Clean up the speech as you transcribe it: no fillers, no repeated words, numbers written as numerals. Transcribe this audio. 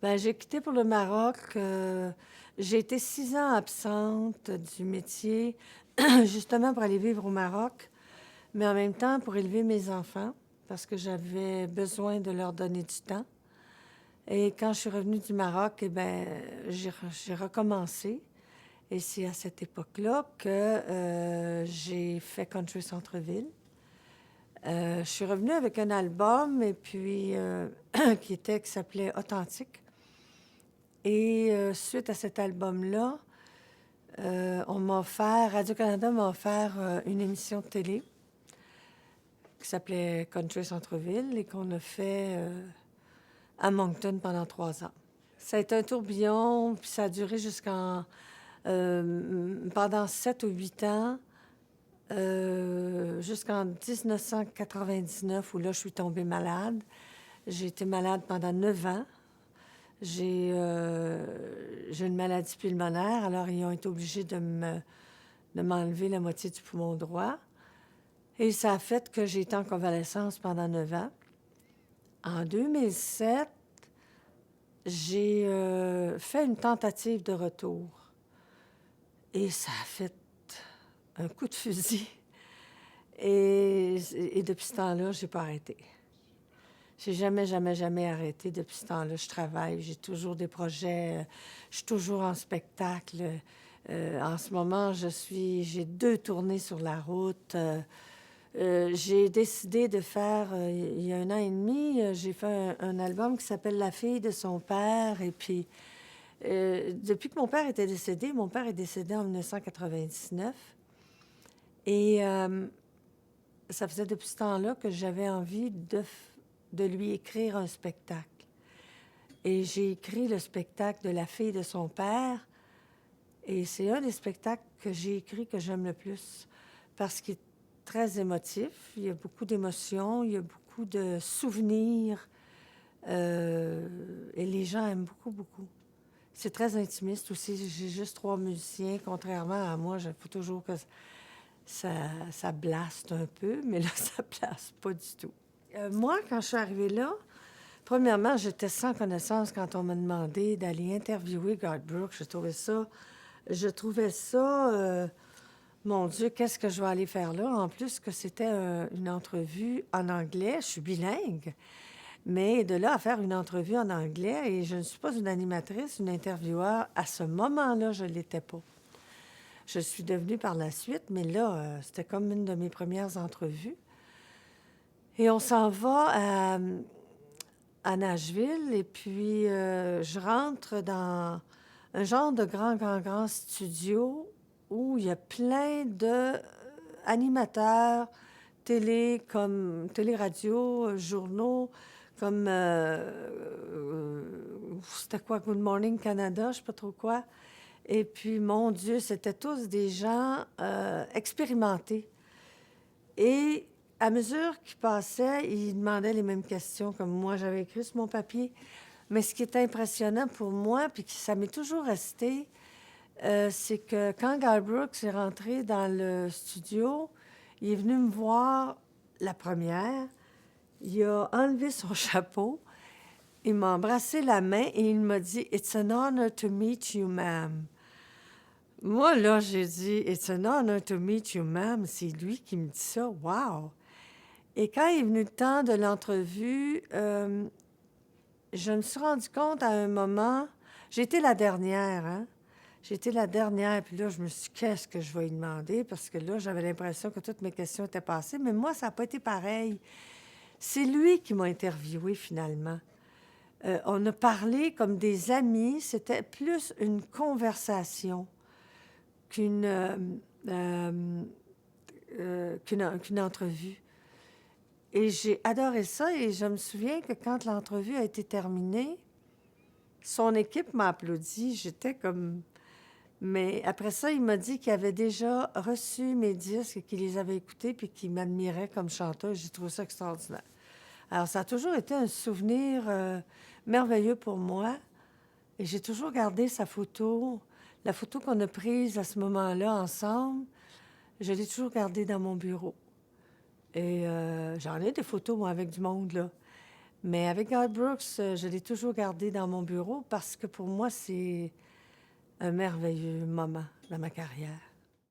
Ben, j'ai quitté pour le Maroc. J'ai été 6 ans absente du métier, justement pour aller vivre au Maroc, mais en même temps pour élever mes enfants, parce que j'avais besoin de leur donner du temps. Et quand je suis revenue du Maroc, eh ben, j'ai recommencé. Et c'est à cette époque-là que j'ai fait Country Centre-Ville. Je suis revenue avec un album et puis qui s'appelait Authentique. Et suite à cet album-là, on m'a offert, Radio-Canada m'a offert une émission de télé qui s'appelait Country Centre-Ville et qu'on a fait à Moncton pendant 3 ans. Ça a été un tourbillon, puis ça a duré pendant 7 ou 8 ans, jusqu'en 1999, où là, je suis tombée malade. J'ai été malade pendant 9 ans. J'ai une maladie pulmonaire, alors ils ont été obligés de m'enlever la moitié du poumon droit. Et ça a fait que j'ai été en convalescence pendant 9 ans. En 2007, j'ai fait une tentative de retour. Et ça a fait un coup de fusil. Et depuis ce temps-là, j'ai pas arrêté. J'ai jamais, jamais, jamais arrêté depuis ce temps-là. Je travaille, j'ai toujours des projets, je suis toujours en spectacle. En ce moment, j'ai 2 tournées sur la route. J'ai décidé de faire, il y a 1 an et demi, j'ai fait un album qui s'appelle La fille de son père. Et puis, depuis que mon père était décédé, mon père est décédé en 1999. Et ça faisait depuis ce temps-là que j'avais envie de lui écrire un spectacle. Et j'ai écrit le spectacle de La fille de son père. Et c'est un des spectacles que j'ai écrit que j'aime le plus parce qu'il est très émotif. Il y a beaucoup d'émotions, il y a beaucoup de souvenirs. Et les gens aiment beaucoup, beaucoup. C'est très intimiste aussi. J'ai juste 3 musiciens, contrairement à moi. Il faut toujours que ça blaste un peu, mais là, ça blaste pas du tout. Moi, quand je suis arrivée là, premièrement, j'étais sans connaissance quand on m'a demandé d'aller interviewer Garth Brooks. Je trouvais ça, mon Dieu, qu'est-ce que je vais aller faire là? En plus que c'était une entrevue en anglais, je suis bilingue. Mais de là à faire une entrevue en anglais, et je ne suis pas une animatrice, une intervieweur, à ce moment-là, je ne l'étais pas. Je suis devenue par la suite, mais là, c'était comme une de mes premières entrevues. Et on s'en va à Nashville, et puis je rentre dans un genre de grand, grand, grand studio où il y a plein d'animateurs télé-radio, journaux, comme, c'était quoi, Good Morning Canada, je ne sais pas trop quoi. Et puis, mon Dieu, c'était tous des gens expérimentés. Et à mesure qu'ils passaient, ils demandaient les mêmes questions comme moi j'avais écrit sur mon papier. Mais ce qui est impressionnant pour moi, puis que ça m'est toujours resté, c'est que quand Garth Brooks est rentré dans le studio, il est venu me voir la première, il a enlevé son chapeau, il m'a embrassé la main et il m'a dit « It's an honor to meet you, ma'am ». Moi, là, j'ai dit « It's an honor to meet you, ma'am ». C'est lui qui me dit ça. Wow! Et quand est venu le temps de l'entrevue, je me suis rendu compte à un moment, j'étais la dernière, hein? J'étais la dernière, puis là, je me suis dit, qu'est-ce que je vais lui demander? Parce que là, j'avais l'impression que toutes mes questions étaient passées, mais moi, ça n'a pas été pareil. C'est lui qui m'a interviewée, finalement. On a parlé comme des amis, c'était plus une conversation qu'une qu'une entrevue. Et j'ai adoré ça, et je me souviens que quand l'entrevue a été terminée, son équipe m'a applaudi. J'étais comme... Mais après ça, il m'a dit qu'il avait déjà reçu mes disques et qu'il les avait écoutés puis qu'il m'admirait comme chanteur. J'ai trouvé ça extraordinaire. Alors, ça a toujours été un souvenir merveilleux pour moi. Et j'ai toujours gardé sa photo, la photo qu'on a prise à ce moment-là ensemble. Je l'ai toujours gardée dans mon bureau. Et j'en ai des photos, moi, avec du monde, là. Mais avec Garth Brooks, je l'ai toujours gardé dans mon bureau parce que pour moi, c'est un merveilleux moment dans ma carrière.